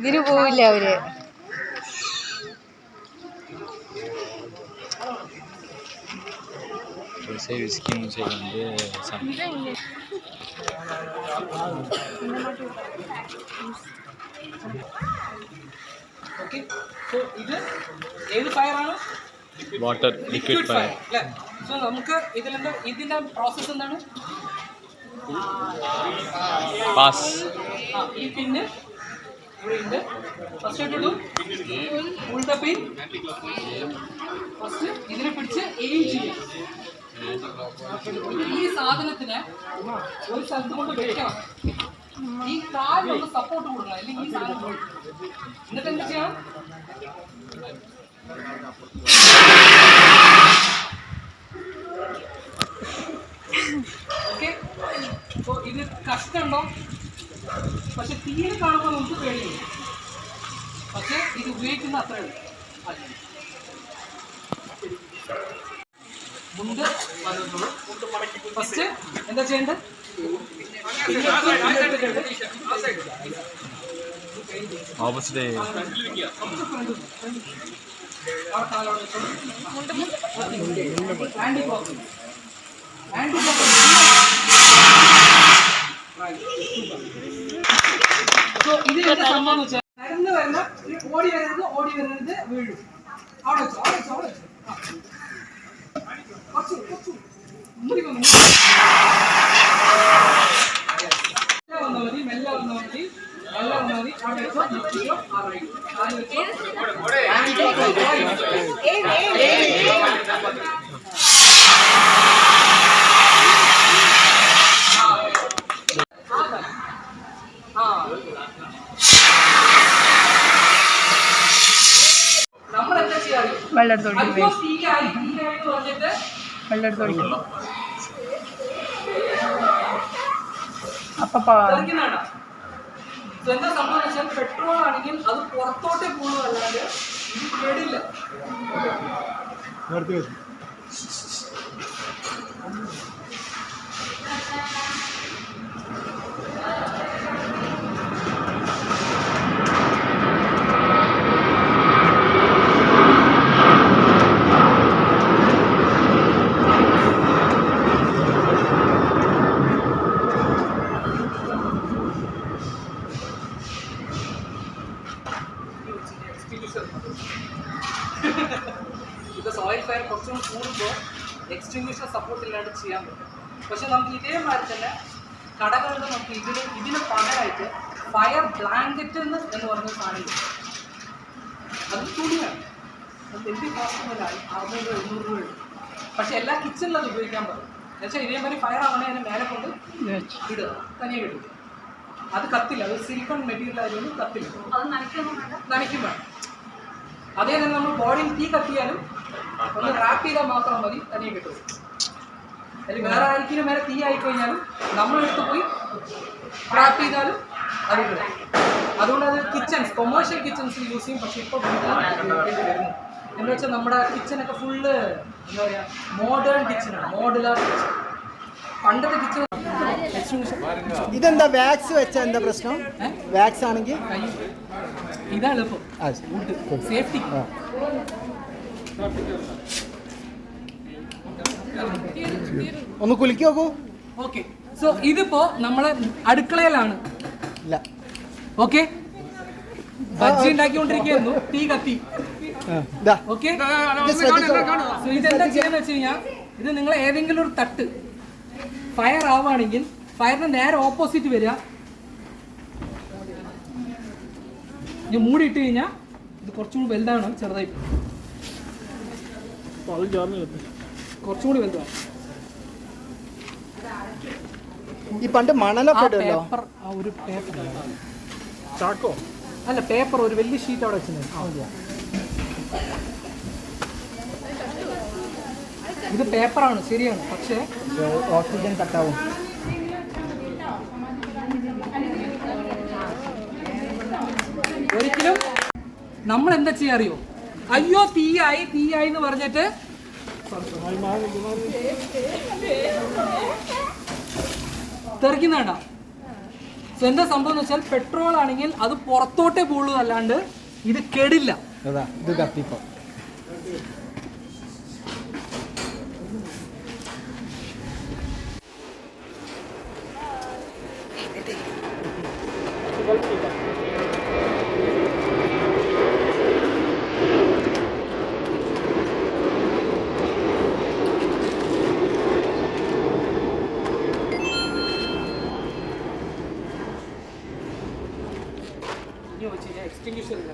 ഇതിന് പോവില്ല അവര്. വിസ്കി ചെയ്തുകൊണ്ട് വാട്ടർ ലിക്വിഡ് ഫയർ. സോ നമുക്ക് ഇതിന്റെ പ്രോസസ് എന്താണ്? പാസ് ഈ പിന്ന് ഇവിടെ ഫസ്റ്റ് ഇട്ടു ഫുൾ ദ പിൻ ഫസ്റ്റ് ഇതിനെ പിടിച്ച് എയിം ചെയ്യും. ഈ സാധനത്തിന് ഒരു സ്ഥലത്ത് കൊണ്ട് വെക്കണം. ഈ കാലിനൊന്ന് സപ്പോർട്ട് കൊടുക്കണം, അല്ലെങ്കിൽ ഈ സാധനം എന്നിട്ട് എന്ത് ചെയ്യണം? ഓക്കെ. സോ ഇത് കഷ്ടമുണ്ടോ? പക്ഷെ തീരെ കാണുമ്പോൾ നമുക്ക് പേടിയില്ല. പക്ഷെ ഇത് ഉപയോഗിക്കുന്ന അത്രയേ ഉള്ളൂ. മുണ്ട് വന്നിട്ടുള്ളൂ. ഫസ്റ്റ് എന്താ ചെയ്യേണ്ടത്? ഓപ്പോസിറ്റ് ഇത് എന്താ സംഭവം എന്ന് വെച്ചാൽ നടന്ന് വരുന്ന ഓടി വരുന്നത് വീഴും. അവിടെ വെച്ചോ, അവിടെ വെച്ചോ, അവിടെ വെച്ചോ. മെല്ലെ വന്നാൽ മതി, മെല്ലെ വന്നാൽ മതി, മെല്ലെ വന്നാൽ മതി. അവിടെ വെച്ചോ, വെച്ചോ, നമ്മളെന്താ ചെയ്യാറ്? വെള്ളെടുത്തോളി പറഞ്ഞിട്ട് വെള്ളെടുത്തോളി അപ്പൊ എന്താ സംഭവം വെച്ചാൽ പെട്രോൾ ആണെങ്കിൽ അത് പുറത്തോട്ടേ പോകുള്ളൂ, അല്ലാതെ ഇത് കേടില്ല. ബിക്കോസ് ഓയിൽ ഫയർ കുറച്ചും കൂടുമ്പോൾ എക്സ്റ്റിങ്വിഷർ സപ്പോർട്ട് ഇല്ലാണ്ട് ചെയ്യാൻ പറ്റും. പക്ഷെ നമുക്ക് ഇതേമാതിരി തന്നെ കടകളിൽ നമുക്ക് ഇതിന് പകരമായിട്ട് ഫയർ ബ്ലാങ്കറ്റ് എന്ന് പറഞ്ഞ സാധനം കിട്ടും. അത് തുണിയാണ്. അത് വലിയ കോസ്റ്റൊന്നുമില്ല, 600-700 രൂപ. പക്ഷെ എല്ലാ കിച്ചണിലും അത് ഉപയോഗിക്കാൻ പറ്റും. എന്നുവെച്ചാൽ ഇതേമാതിരി ഫയർ ആവണേ അതിന് മേലെ കൊണ്ട് ഇടുക, തനിയെ കിട്ടും. അത് കത്തില്ല, അത് സിലിക്കൺ മെറ്റീരിയൽ ആയതുകൊണ്ട് കത്തില്ല. അത് നനയ്ക്കും വേണം. അതേ തന്നെ നമ്മൾ ബോഡിയിൽ തീ കത്തിയാലും ഒന്ന് റാപ്പ് ചെയ്താൽ മാത്രം മതി, തനിയെ കിട്ടും. അല്ലെങ്കിൽ വേറെ ആർക്കിനും മേലെ തീ ആയിക്കഴിഞ്ഞാലും നമ്മളെടുത്ത് പോയി റാപ്പ് ചെയ്താലും അത് കിട്ടും. അതുകൊണ്ട് അത് കിച്ചൺസ്, കൊമേഴ്ഷ്യൽ കിച്ചൺസിൽ യൂസ് ചെയ്യും. പക്ഷേ ഇപ്പോൾ ഉപയോഗിക്കേണ്ടി വരുന്നു. എന്ന് വെച്ചാൽ നമ്മുടെ കിച്ചണൊക്കെ ഫുള്ള് എന്താ പറയുക, മോഡേൺ കിച്ചണാണ്, മോഡുലാർ കിച്ചൺ. പണ്ടത്തെ കിച്ചൺ ഇതെന്താ വാക്സ് വെച്ച എന്താ പ്രശ്നം? വാക്സ് ആണെങ്കിൽ ഇതാണ് ഇപ്പോൾ സേഫ്റ്റി. ഒന്ന് കുലുക്കി നോക്കൂ. ഓക്കെ. സോ ഇതിപ്പോ നമ്മളെ അടുക്കളയിലാണ്. ഓക്കെ, ബജ്ജി ഉണ്ടാക്കിക്കൊണ്ടിരിക്കുന്നു, തീ കത്തി. ഓക്കെ, ഇതെന്താ ചെയ്യാന്ന് വെച്ച് കഴിഞ്ഞാൽ, ഇത് നിങ്ങൾ ഏതെങ്കിലും ഒരു തട്ട് ഫയർ ആവുകയാണെങ്കിൽ ഫയറിന് നേരെ ഓപ്പോസിറ്റ് വരിക. ഞാൻ മൂടി ഇട്ട് കഴിഞ്ഞാൽ ഇത് കുറച്ചും കൂടി വലുതാണ്, ചെറുതായി കുറച്ചും കൂടി വലുതാണ്. ഈ പണ്ട് മണലൊക്കെ പേപ്പർ, ആ ഒരു പേപ്പർ ചാക്കോ അല്ല, പേപ്പർ ഒരു വലിയ ഷീറ്റ് അവിടെ വെച്ചിട്ടുണ്ട്. ഇത് പേപ്പറാണ്, ശരിയാണ്. പക്ഷേ ഓക്സിജൻ കട്ടാവും. ഒരിക്കലും നമ്മൾ എന്താ ചെയ്യാ അറിയോ? അയ്യോ തീയായി തീയായി എന്ന് പറഞ്ഞിട്ട് തെറിക്കുന്നേണ്ട. സോ എന്താ സംഭവം എന്ന് വെച്ചാൽ പെട്രോൾ ആണെങ്കിൽ അത് പുറത്തോട്ടേ പോകുള്ളൂ അല്ലാണ്ട് ഇത് കെടില്ല. അതാ ഇത് കത്തിപ്പോ ഇനി വെച്ച് കഴിഞ്ഞാൽ എക്സ്റ്റിങ്ക്വിഷർ ഇല്ല.